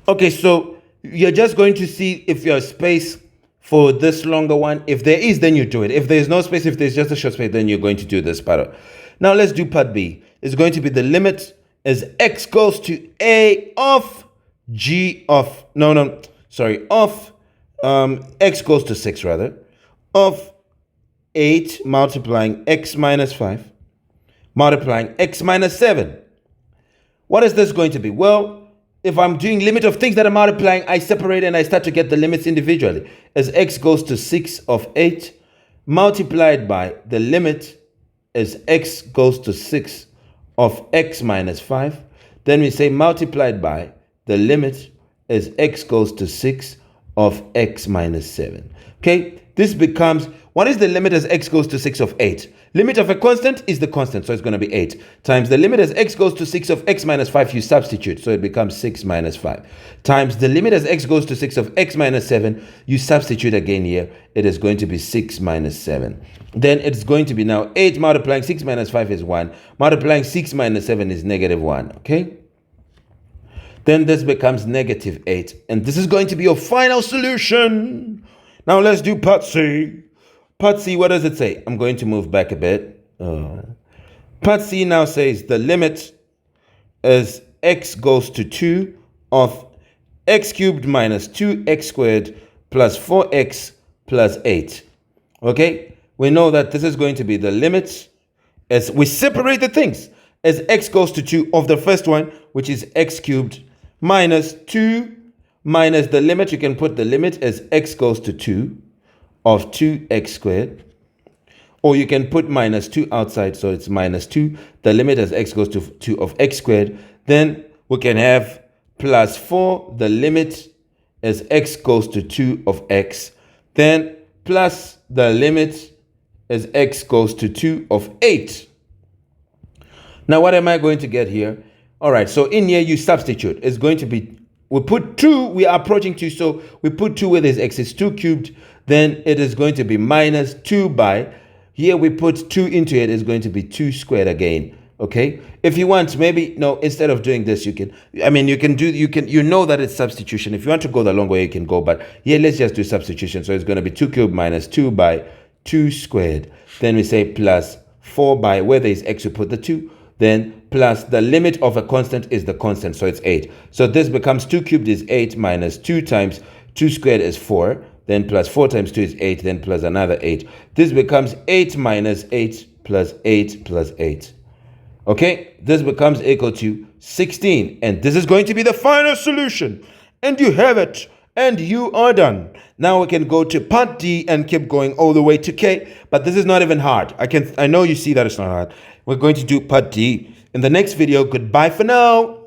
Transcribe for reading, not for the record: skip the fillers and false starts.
Okay, so you're just going to see if you're space for this longer one. If there is, then you do it. If there's no space, if there's just a short space, then you're going to do this part. Now let's do part B. It's going to be the limit as x goes to a of g of, of x goes to 6 rather, of 8 multiplying x minus 5 multiplying x minus 7. What is this going to be? Well, if I'm doing limit of things that are multiplying, I separate and I start to get the limits individually. As x goes to 6 of 8 multiplied by the limit as x goes to 6 of x minus 5. Then we say multiplied by the limit as x goes to 6 of x minus 7. Okay, this becomes, what is the limit as x goes to 6 of 8? Limit of a constant is the constant, so it's going to be 8, times the limit as x goes to 6 of x minus 5, you substitute, so it becomes 6 minus 5, times the limit as x goes to 6 of x minus 7, you substitute again here, it is going to be 6 minus 7. Then it's going to be now 8 multiplying 6 minus 5 is 1, multiplying 6 minus 7 is negative 1, okay? Then this becomes negative 8, and this is going to be your final solution. Now let's do part C. Part C, what does it say? I'm going to move back a bit. Part C now says the limit as x goes to 2 of x cubed minus 2x squared plus 4x plus 8. Okay? We know that this is going to be the limit as we separate the things as x goes to 2 of the first one, which is x cubed minus 2 minus the limit. You can put the limit as x goes to 2 of 2x squared, or you can put minus 2 outside, so it's minus 2, the limit as x goes to 2 of x squared. Then we can have plus 4, the limit as x goes to 2 of x, then plus the limit as x goes to 2 of 8. Now what am I going to get here? All right, so in here you substitute. It's going to be, we put 2, we are approaching 2, so we put 2 where there's x, it's 2 cubed, then it is going to be minus 2 by, here we put 2 into it, it's going to be 2 squared again, okay? If you want, maybe, no, instead of doing this, you know that it's substitution. If you want to go the long way, you can go, but here, let's just do substitution. So it's going to be 2 cubed minus 2 by 2 squared. Then we say plus 4 by, where there is x, we put the 2, then plus the limit of a constant is the constant, so it's 8. So this becomes 2 cubed is 8 minus 2 times 2 squared is 4, then plus 4 times 2 is 8, then plus another 8. This becomes 8 minus 8 plus 8 plus 8. Okay, this becomes equal to 16. And this is going to be the final solution. And you have it. And you are done. Now we can go to part D and keep going all the way to K. But this is not even hard. I know you see that it's not hard. We're going to do part D in the next video. Goodbye for now.